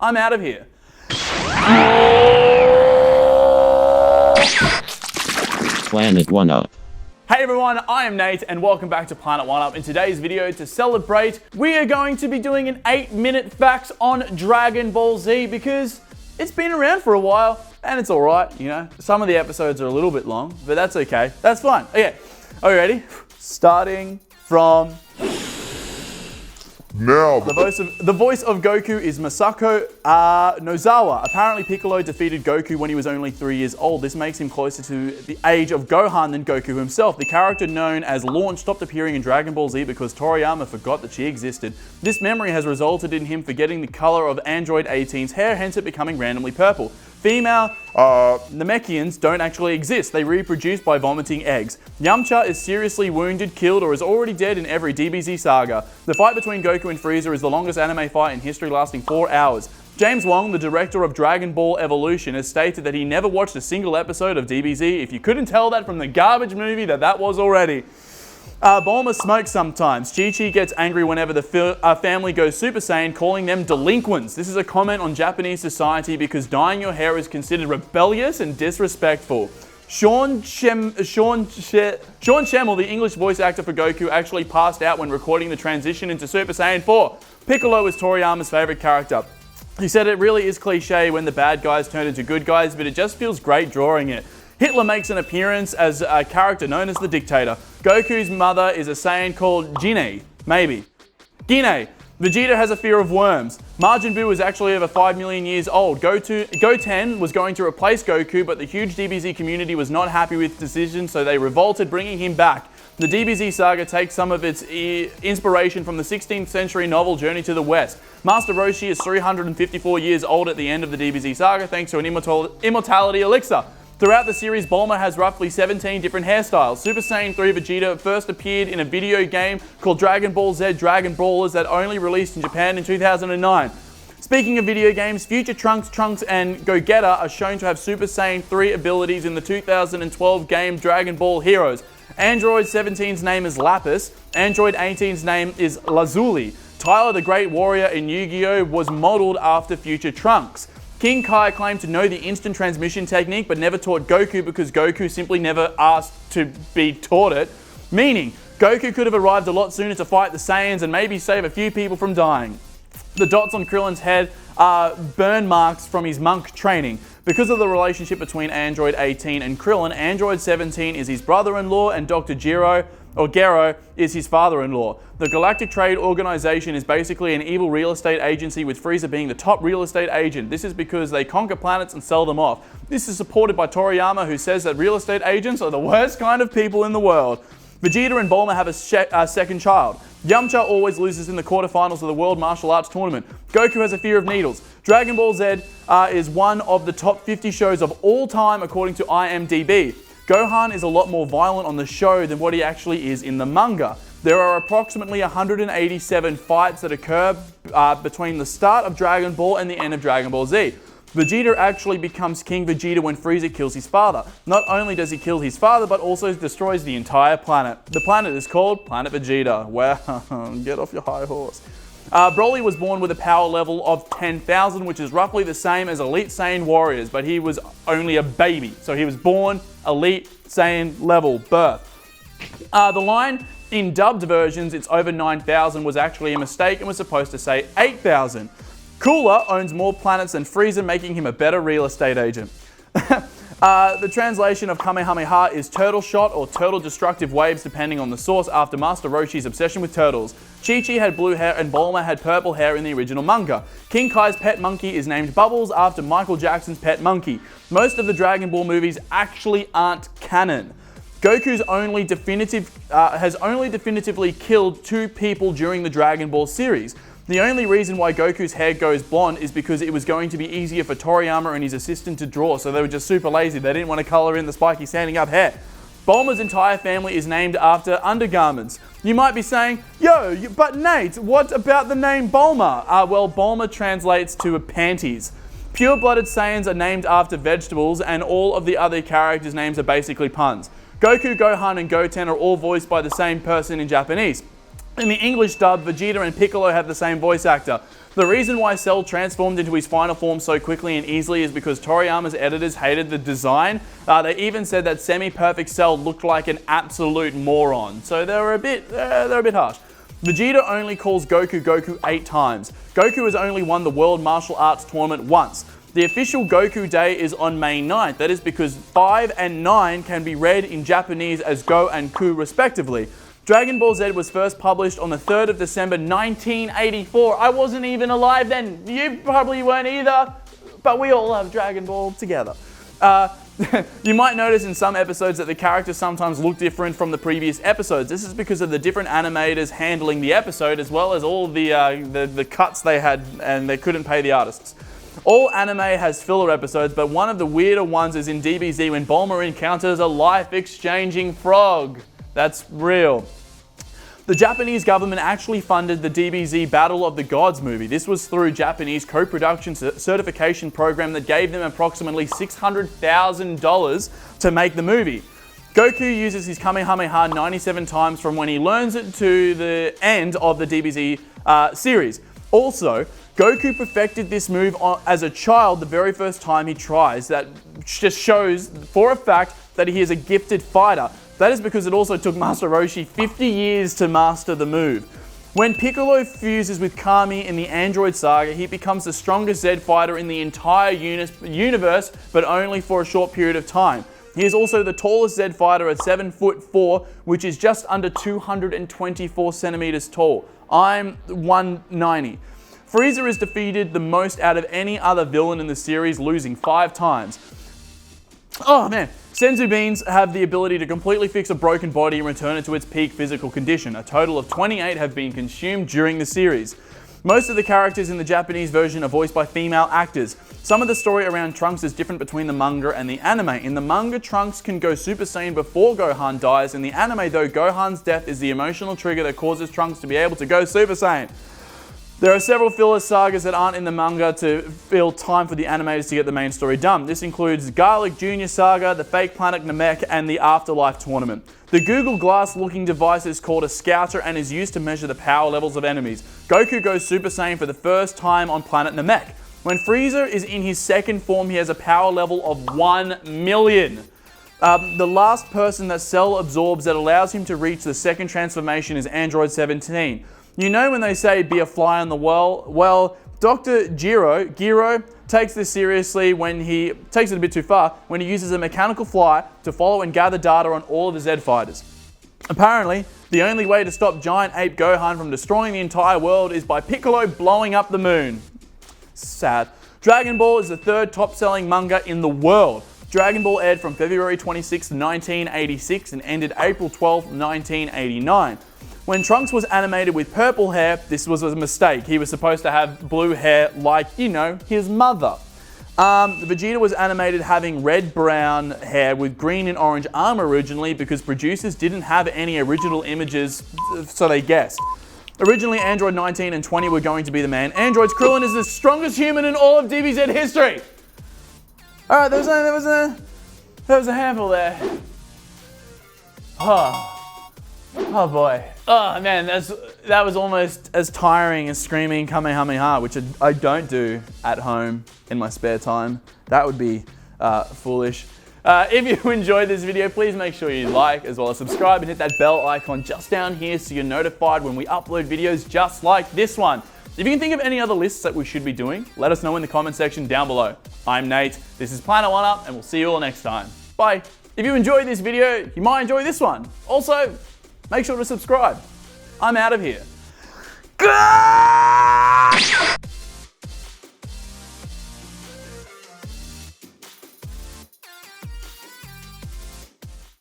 I'm out of here. Planet 1UP. Hey everyone, I am Nate and welcome back to Planet 1UP. In today's video, to celebrate, we are going to be doing an 8-minute facts on Dragon Ball Z because it's been around for a while and it's alright, you know. Some of the episodes are a little bit long, but that's okay. That's fine. Okay, are you ready? Starting from now. The voice of Goku is Masako Nozawa. Apparently Piccolo defeated Goku when he was only 3 years old. This makes him closer to the age of Gohan than Goku himself. The character known as Launch stopped appearing in Dragon Ball Z because Toriyama forgot that she existed. This memory has resulted in him forgetting the color of Android 18's hair, hence it becoming randomly purple. Female Namekians don't actually exist. They reproduce by vomiting eggs. Yamcha is seriously wounded, killed, or is already dead in every DBZ saga. The fight between Goku and Frieza is the longest anime fight in history, lasting 4 hours. James Wong, the director of Dragon Ball Evolution, has stated that he never watched a single episode of DBZ. If you couldn't tell that from the garbage movie that was already. Bulma smokes sometimes. Chi-Chi gets angry whenever the family goes Super Saiyan, calling them delinquents. This is a comment on Japanese society because dyeing your hair is considered rebellious and disrespectful. Sean Schemmel, the English voice actor for Goku, actually passed out when recording the transition into Super Saiyan 4. Piccolo is Toriyama's favorite character. He said it really is cliche when the bad guys turn into good guys, but it just feels great drawing it. Hitler makes an appearance as a character known as the Dictator. Goku's mother is a Saiyan called Gine, maybe. Gine. Vegeta has a fear of worms. Majin Buu is actually over 5 million years old. Goten was going to replace Goku, but the huge DBZ community was not happy with the decision, so they revolted, bringing him back. The DBZ saga takes some of its inspiration from the 16th century novel Journey to the West. Master Roshi is 354 years old at the end of the DBZ saga thanks to an immortality elixir. Throughout the series, Bulma has roughly 17 different hairstyles. Super Saiyan 3 Vegeta first appeared in a video game called Dragon Ball Z Dragon Brawlers that only released in Japan in 2009. Speaking of video games, future Trunks, and Gogeta are shown to have Super Saiyan 3 abilities in the 2012 game Dragon Ball Heroes. Android 17's name is Lapis. Android 18's name is Lazuli. Tyler the Great Warrior in Yu-Gi-Oh! Was modeled after future Trunks. King Kai claimed to know the instant transmission technique but never taught Goku because Goku simply never asked to be taught it. Meaning, Goku could have arrived a lot sooner to fight the Saiyans and maybe save a few people from dying. The dots on Krillin's head are burn marks from his monk training. Because of the relationship between Android 18 and Krillin, Android 17 is his brother-in-law and Dr. Gero is his father-in-law. The Galactic Trade Organization is basically an evil real estate agency with Frieza being the top real estate agent. This is because they conquer planets and sell them off. This is supported by Toriyama, who says that real estate agents are the worst kind of people in the world. Vegeta and Bulma have a second child. Yamcha always loses in the quarterfinals of the World Martial Arts Tournament. Goku has a fear of needles. Dragon Ball Z is one of the top 50 shows of all time according to IMDb. Gohan is a lot more violent on the show than what he actually is in the manga. There are approximately 187 fights that occur between the start of Dragon Ball and the end of Dragon Ball Z. Vegeta actually becomes King Vegeta when Frieza kills his father. Not only does he kill his father, but also destroys the entire planet. The planet is called Planet Vegeta. Wow, get off your high horse. Broly was born with a power level of 10,000, which is roughly the same as Elite Saiyan warriors, but he was only a baby. So he was born Elite Saiyan level birth. The line in dubbed versions, it's over 9,000, was actually a mistake and was supposed to say 8,000. Cooler owns more planets than Frieza, making him a better real estate agent. The translation of Kamehameha is turtle shot or turtle destructive waves depending on the source after Master Roshi's obsession with turtles. Chi-Chi had blue hair and Bulma had purple hair in the original manga. King Kai's pet monkey is named Bubbles after Michael Jackson's pet monkey. Most of the Dragon Ball movies actually aren't canon. Goku's has only definitively killed 2 people during the Dragon Ball series. The only reason why Goku's hair goes blonde is because it was going to be easier for Toriyama and his assistant to draw, so they were just super lazy. They didn't want to color in the spiky standing up hair. Bulma's entire family is named after undergarments. You might be saying, yo, but Nate, what about the name Bulma? Well, Bulma translates to panties. Pure-blooded Saiyans are named after vegetables, and all of the other characters' names are basically puns. Goku, Gohan, and Goten are all voiced by the same person in Japanese. In the English dub, Vegeta and Piccolo have the same voice actor. The reason why Cell transformed into his final form so quickly and easily is because Toriyama's editors hated the design. They even said that semi-perfect Cell looked like an absolute moron. So they're a bit harsh. Vegeta only calls Goku Goku 8 times. Goku has only won the World Martial Arts Tournament once. The official Goku Day is on May 9th. That is because 5 and 9 can be read in Japanese as Go and Ku respectively. Dragon Ball Z was first published on the 3rd of December 1984. I wasn't even alive then. You probably weren't either, but we all have Dragon Ball together. You might notice in some episodes that the characters sometimes look different from the previous episodes. This is because of the different animators handling the episode, as well as all the cuts they had, and they couldn't pay the artists. All anime has filler episodes, but one of the weirder ones is in DBZ when Bulma encounters a life-exchanging frog. That's real. The Japanese government actually funded the DBZ Battle of the Gods movie. This was through Japanese co-production certification program that gave them approximately $600,000 to make the movie. Goku uses his Kamehameha 97 times from when he learns it to the end of the DBZ series. Also, Goku perfected this move as a child the very first time he tries. That just shows for a fact that he is a gifted fighter. That is because it also took Master Roshi 50 years to master the move. When Piccolo fuses with Kami in the Android Saga, he becomes the strongest Z fighter in the entire universe, but only for a short period of time. He is also the tallest Z fighter at 7'4", which is just under 224 centimeters tall. I'm 190. Frieza is defeated the most out of any other villain in the series, losing 5 times. Oh man. Senzu beans have the ability to completely fix a broken body and return it to its peak physical condition. A total of 28 have been consumed during the series. Most of the characters in the Japanese version are voiced by female actors. Some of the story around Trunks is different between the manga and the anime. In the manga, Trunks can go Super Saiyan before Gohan dies. In the anime though, Gohan's death is the emotional trigger that causes Trunks to be able to go Super Saiyan. There are several filler sagas that aren't in the manga to fill time for the animators to get the main story done. This includes Garlic Jr. Saga, the fake planet Namek, and the Afterlife Tournament. The Google Glass looking device is called a Scouter and is used to measure the power levels of enemies. Goku goes Super Saiyan for the first time on planet Namek. When Frieza is in his second form, he has a power level of 1 million. The last person that Cell absorbs that allows him to reach the second transformation is Android 17. You know when they say be a fly on the wall? Well, Dr. Giro takes this seriously when he takes it a bit too far when he uses a mechanical fly to follow and gather data on all of the Z fighters. Apparently, the only way to stop Giant Ape Gohan from destroying the entire world is by Piccolo blowing up the moon. Sad. Dragon Ball is the 3rd top-selling manga in the world. Dragon Ball aired from February 26, 1986 and ended April 12, 1989. When Trunks was animated with purple hair, this was a mistake. He was supposed to have blue hair like, you know, his mother. Vegeta was animated having red-brown hair with green and orange armor originally because producers didn't have any original images, so they guessed. Originally, Android 19 and 20 were going to be the main androids. Krillin is the strongest human in all of DBZ history. All right, there was a handful there. Oh boy. Oh man, that was almost as tiring as screaming Kamehameha, which I don't do at home in my spare time. That would be foolish. If you enjoyed this video, please make sure you like as well as subscribe and hit that bell icon just down here so you're notified when we upload videos just like this one. If you can think of any other lists that we should be doing, let us know in the comment section down below. I'm Nate, this is Planet 1UP, and we'll see you all next time. Bye. If you enjoyed this video, you might enjoy this one. Also, make sure to subscribe. I'm out of here.